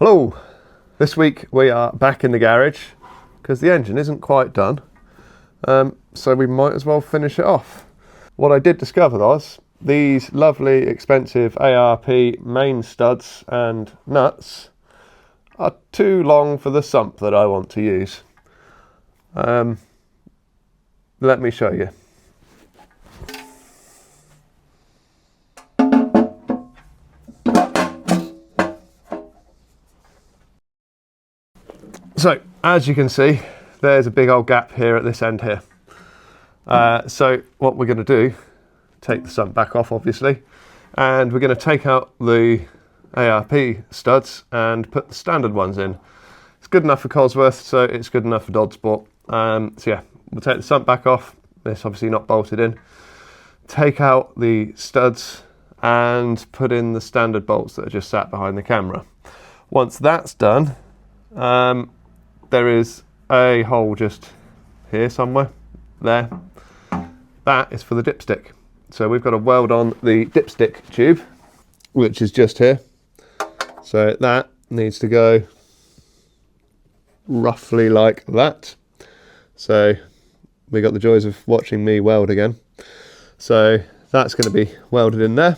Hello! This week we are back in the garage because the engine isn't quite done, so we might as well finish it off. What I did discover was these lovely expensive ARP main studs and nuts are too long for the sump that I want to use. Let me show you. So, as you can see, there's a big old gap here at this end here. So what we're going to do, take the sump back off obviously, and we're going to take out the ARP studs and put the standard ones in. It's good enough for Cosworth, so it's good enough for Dodsport. So yeah, we'll take the sump back off. It's obviously not bolted in. Take out the studs and put in the standard bolts that are just sat behind the camera. Once that's done, there is a hole just here somewhere, there. That is for the dipstick. So we've got to weld on the dipstick tube, which is just here. So that needs to go roughly like that. So we got the joys of watching me weld again. So that's going to be welded in there.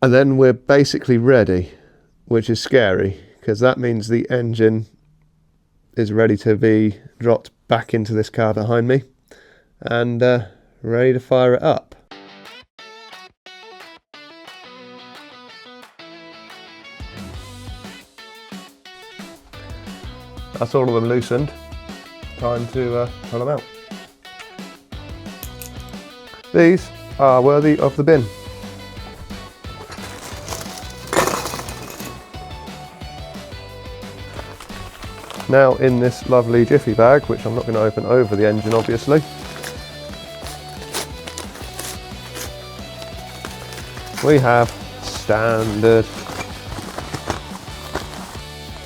And then we're basically ready, which is scary, because that means the engine is ready to be dropped back into this car behind me and ready to fire it up. That's all of them loosened. Time to pull them out. These are worthy of the bin. Now in this lovely jiffy bag, which I'm not going to open over the engine obviously, we have standard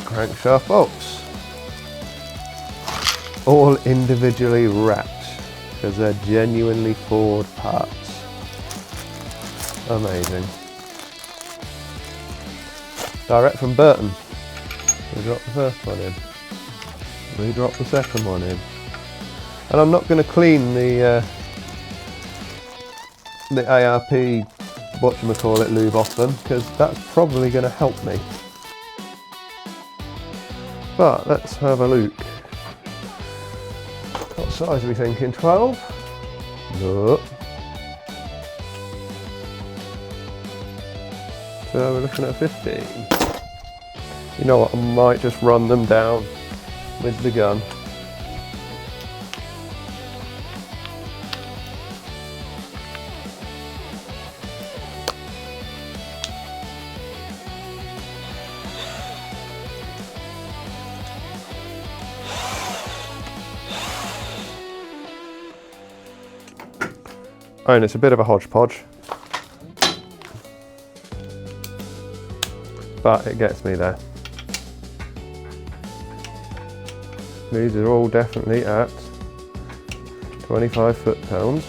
crankshaft bolts, all individually wrapped because they're genuinely Ford parts. Amazing. Direct from Burton. We dropped the first one in. We drop the second one in, and I'm not going to clean the ARP whatchamacallit lube off them because that's probably going to help me. But let's have a look. What size are we thinking? 12? No. So we're looking at 15. You know what? I might just run them down with the gun. And it's a bit of a hodgepodge, but it gets me there. These are all definitely at 25 foot-pounds.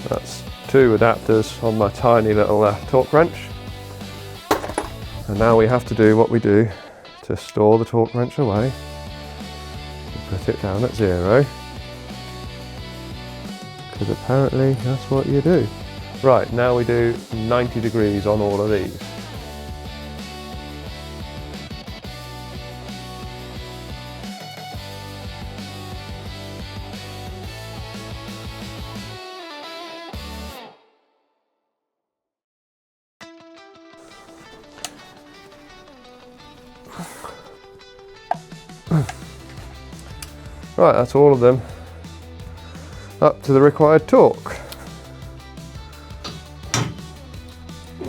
That's 2 adapters on my tiny little torque wrench. And now we have to do what we do to store the torque wrench away. We put it down at 0. Because apparently that's what you do. Right, now we do 90 degrees on all of these. Right, that's all of them up to the required torque.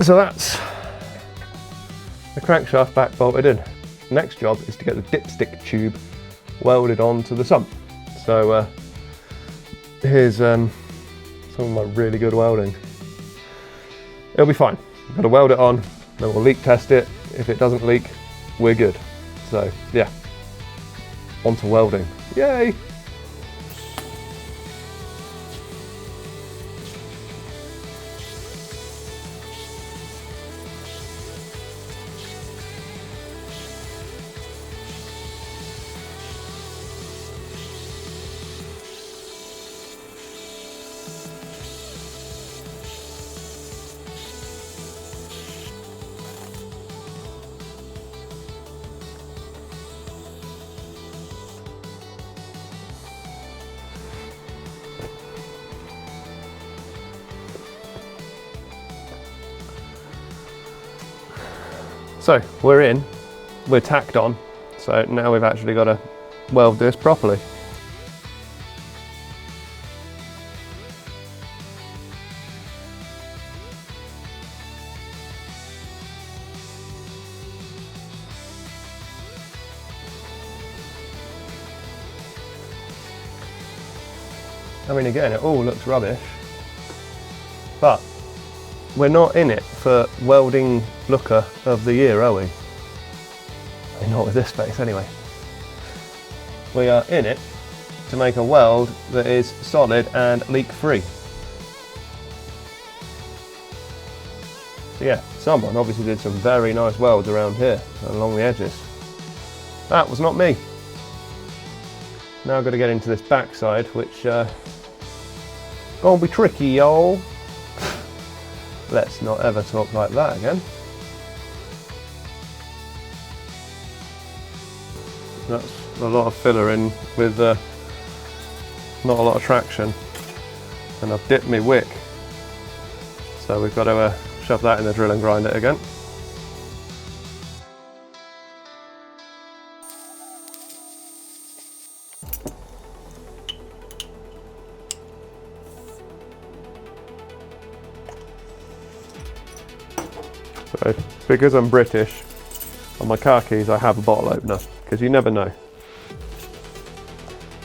So that's the crankshaft back bolted in. Next job is to get the dipstick tube welded onto the sump. So here's some of my really good welding. It'll be fine. Got to weld it on, then we'll leak test it. If it doesn't leak, we're good. So yeah, on to welding. Yay! So we're in, we're tacked on, so now we've actually got to weld this properly. I mean, again, it all looks rubbish, but we're not in it for welding looker of the year, are we? I mean, not with this space anyway. We are in it to make a weld that is solid and leak free. So yeah, someone obviously did some very nice welds around here, along the edges. That was not me. Now I've got to get into this backside, which gonna be tricky, y'all. Let's not ever talk like that again. That's a lot of filler in with not a lot of traction, and I've dipped my wick, so we've got to shove that in the drill and grind it again. So, because I'm British, on my car keys I have a bottle opener, because you never know.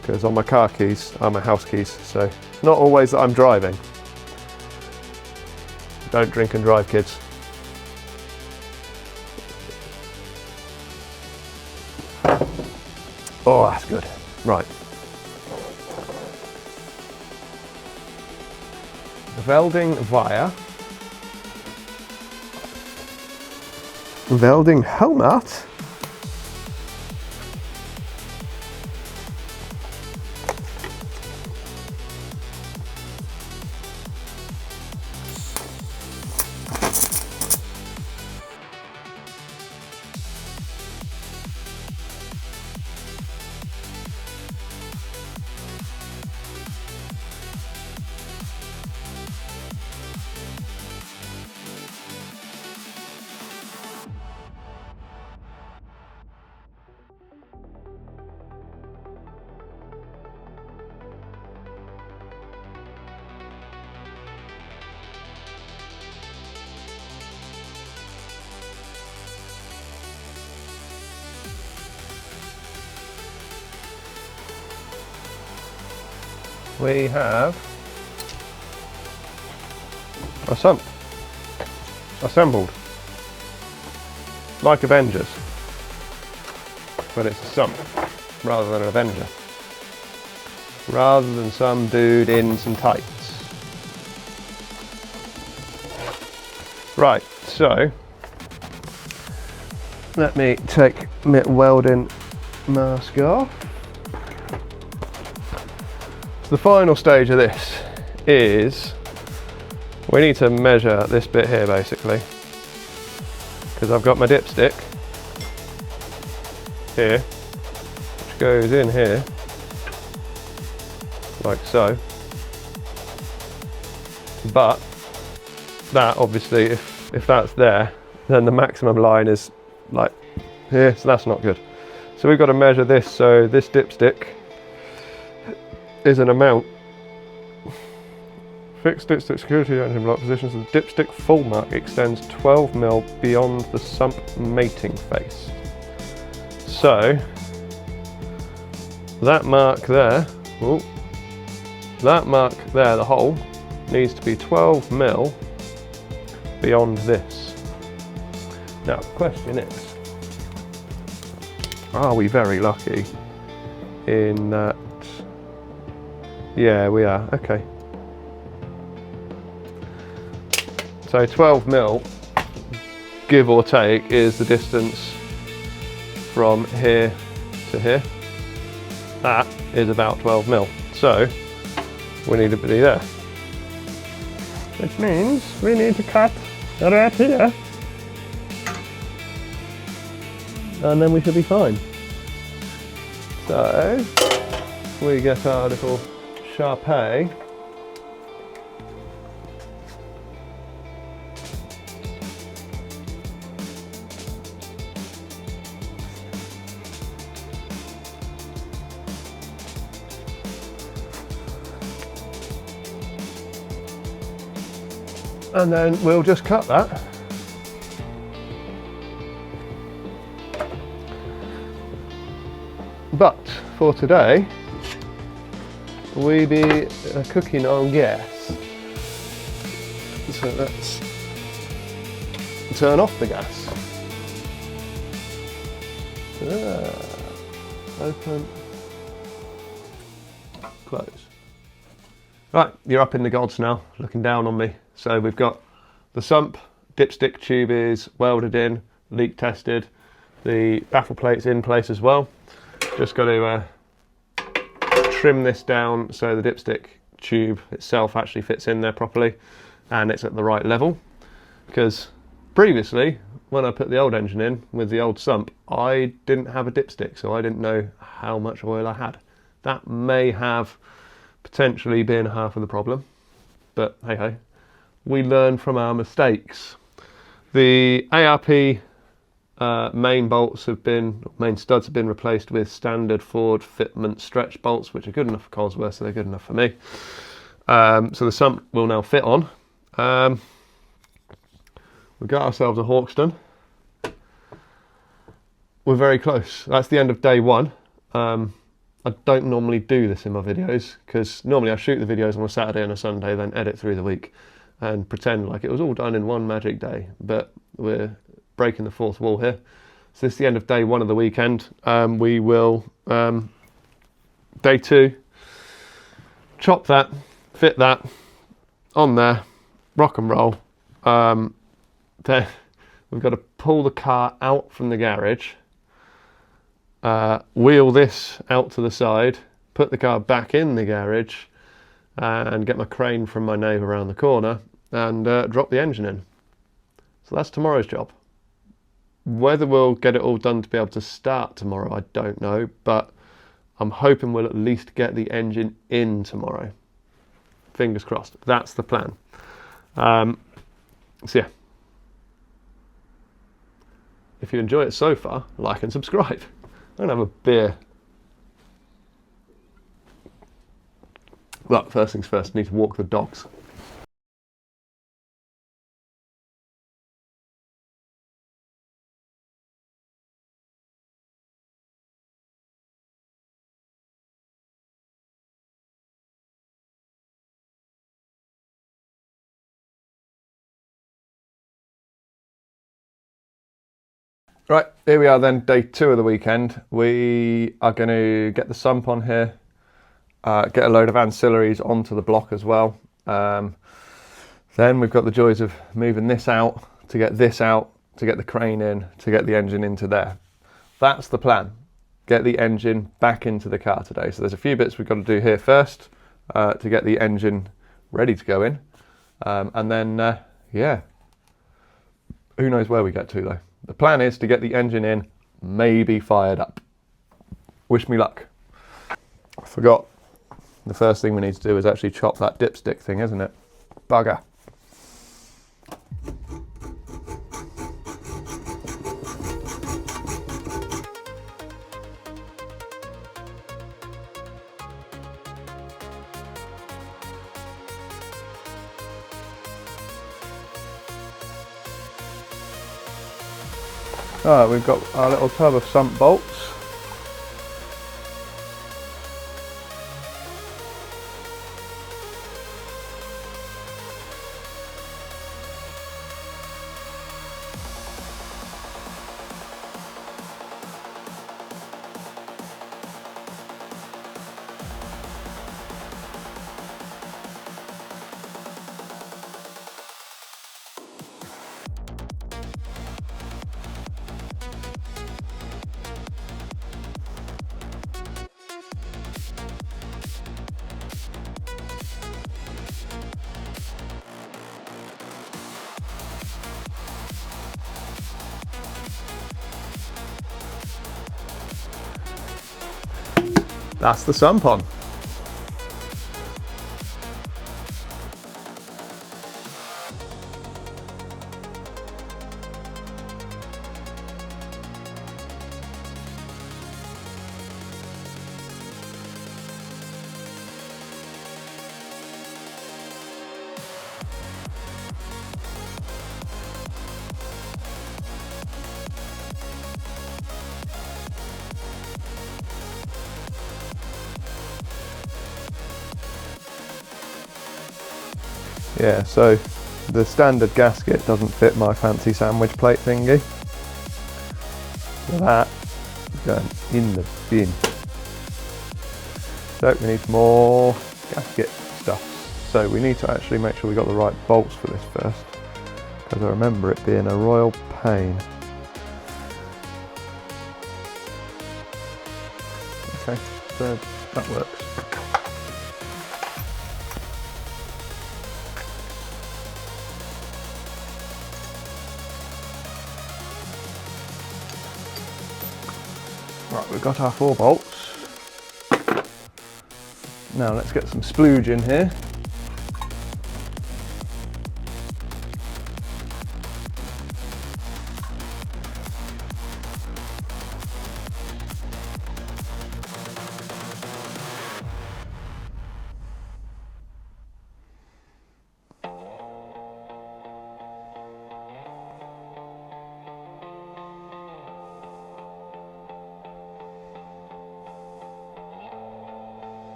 Because on my car keys are my house keys, so it's not always that I'm driving. Don't drink and drive, kids. Oh, that's good. Right. Welding via welding helmet. We have a Sump assembled like Avengers, but it's a Sump rather than an Avenger, rather than some dude in some tights. Right, so let me take my welding mask off. The final stage of this is we need to measure this bit here basically, because I've got my dipstick here which goes in here like so, but that obviously if that's there, then the maximum line is like here, so that's not good. So we've got to measure this, so this dipstick is an amount. Fixed dipstick security engine block positions the dipstick full mark extends 12 mm beyond the sump mating face. So that mark there, ooh, that mark there, the hole, needs to be 12 mm beyond this. Now the question is, are we very lucky in that? Yeah, we are. Okay. So 12 mil, give or take, is the distance from here to here. That is about 12 mil. So we need to be there. Which means we need to cut right here. And then we should be fine. So we get our little Sharpie. And then we'll just cut that. But for today, we be cooking on gas. So let's turn off the gas. Open, close. Right, you're up in the gods now, looking down on me. So we've got the sump, dipstick tube is welded in, leak tested. The baffle plate's in place as well. Just got to trim this down so the dipstick tube itself actually fits in there properly and it's at the right level. Because previously, when I put the old engine in with the old sump, I didn't have a dipstick, so I didn't know how much oil I had. That may have potentially been half of the problem, but hey ho. We learn from our mistakes. The ARP main studs have been replaced with standard Ford fitment stretch bolts, which are good enough for Cosworth, so they're good enough for me. So the sump will now fit on. We've got ourselves a Hawkston. We're very close. That's the end of day one. I don't normally do this in my videos because normally I shoot the videos on a Saturday and a Sunday, then edit through the week and pretend like it was all done in one magic day. But we're breaking the fourth wall here. So this is the end of day one of the weekend. We will, day two, chop that, fit that on there, rock and roll. Then we've got to pull the car out from the garage, wheel this out to the side, put the car back in the garage and get my crane from my neighbour around the corner and drop the engine in. So that's tomorrow's job. Whether we'll get it all done to be able to start tomorrow, I don't know, but I'm hoping we'll at least get the engine in tomorrow. Fingers crossed. That's the plan. So yeah. If you enjoy it so far, like and subscribe. I'm gonna have a beer. Well, first things first, I need to walk the dogs. Right, here we are then, day two of the weekend. We are going to get the sump on here, get a load of ancillaries onto the block as well. Then we've got the joys of moving this out, to get this out, to get the crane in, to get the engine into there. That's the plan. Get the engine back into the car today. So there's a few bits we've got to do here first to get the engine ready to go in. And then, yeah, who knows where we get to though. The plan is to get the engine in, maybe fired up. Wish me luck. I forgot, the first thing we need to do is actually chop that dipstick thing, isn't it? Bugger. Alright, we've got our little tub of sump bolts. that's the sump on. Yeah, so the standard gasket doesn't fit my fancy sandwich plate thingy. So that is going in the bin. So we need more gasket stuff. So we need to actually make sure we got the right bolts for this first, because I remember it being a royal pain. Okay, so that works. Right, we've got our 4 bolts. Now let's get some splooge in here.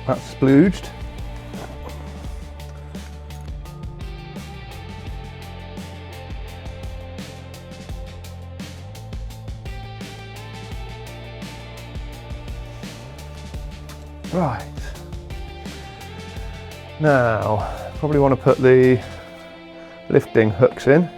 That's splooged. Right. Now, probably want to put the lifting hooks in.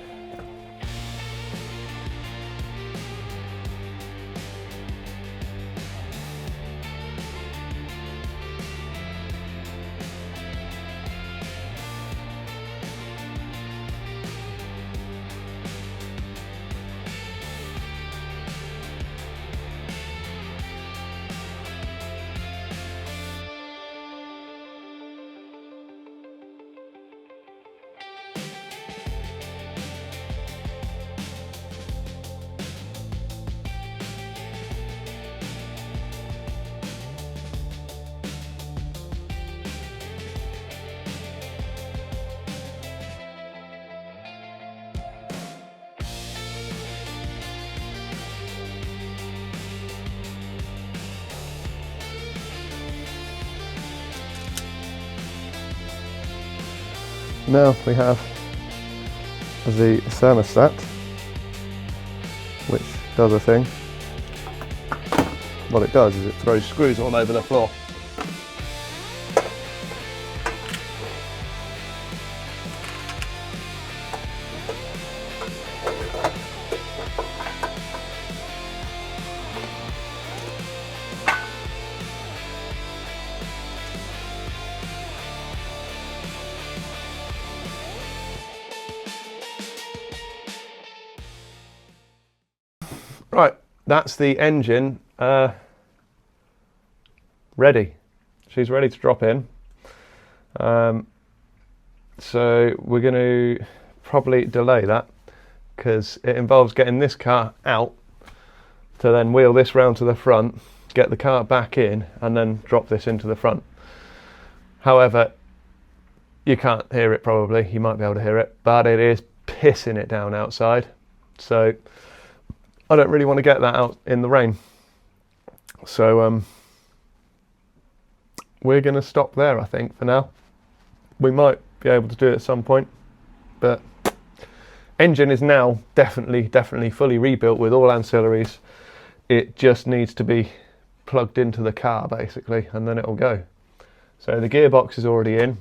Now we have the thermostat, which does a thing. What it does is it throws screws all over the floor. Right, that's the engine ready. She's ready to drop in. So we're going to probably delay that because it involves getting this car out to then wheel this round to the front, get the car back in and then drop this into the front. However, you can't hear it probably, you might be able to hear it, but it is pissing it down outside. So I don't really want to get that out in the rain. So we're going to stop there, I think, for now. We might be able to do it at some point, but engine is now definitely fully rebuilt with all ancillaries. It just needs to be plugged into the car basically, and then it'll go. So the gearbox is already in.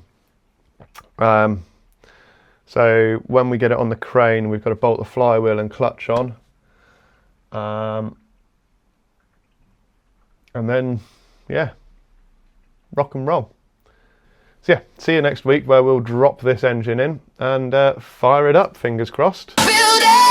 So when we get it on the crane, we've got to bolt the flywheel and clutch on. And then, yeah, rock and roll. So yeah, see you next week where we'll drop this engine in and fire it up, fingers crossed. Build it!